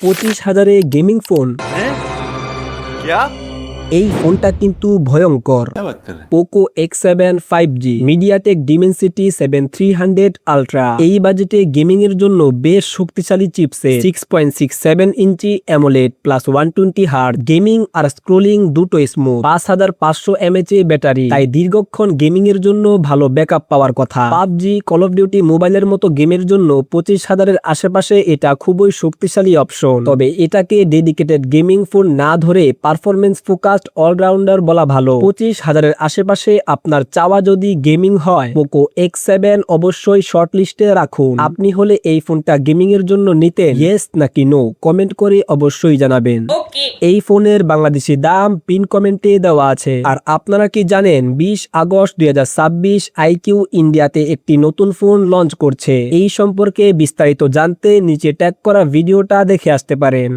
25,000-এ gaming phone. हैं? क्या এই ফোনটা কিন্তু ভয়ঙ্কর। क्या बात कर रहे हैं? Poco X7 5G MediaTek Dimensity 7300 ultra. এই বাজেটে গেমিং এর জন্য বেশ শক্তিশালী chipset, 6.67 inch AMOLED plus 120 hertz gaming আর স্ক্রোলিং দুটো স্মুথ, 5500 mAh ব্যাটারি, তাই দীর্ঘক্ষণ গেমিং এর জন্য ভালো ব্যাকআপ পাওয়ার কথা। পাবজি, কল অফ ডিউটি মোবাইলের মতো গেমের জন্য 25,000-এর আশেপাশে এটা খুবই শক্তিশালী অপশন। তবে এটাকে ডেডিকেটেড গেমিং ফোন না ধরে পারফরমেন্স ফোকাস অলরাউন্ডার বলা ভালো। 25,000-এর আশেপাশে আপনার চাওয়া যদি গেমিং হয়, পোকো X7 অবশ্যই শর্ট লিস্টে রাখুন। আপনি হলে এই ফোনটা গেমিং এর জন্য নিতেন? ইয়েস নাকি নো কমেন্ট করে অবশ্যই জানাবেন। এই ফোনের বাংলাদেশি দাম পিন কমেন্টে দেওয়া আছে। আর আপনারা কি জানেন 20 আগস্ট 2026 আইকিউ ইন্ডিয়াতে একটি নতুন ফোন লঞ্চ করছে? এই সম্পর্কে বিস্তারিত জানতে নিচে ট্যাগ করা ভিডিওটা দেখে আসতে পারেন।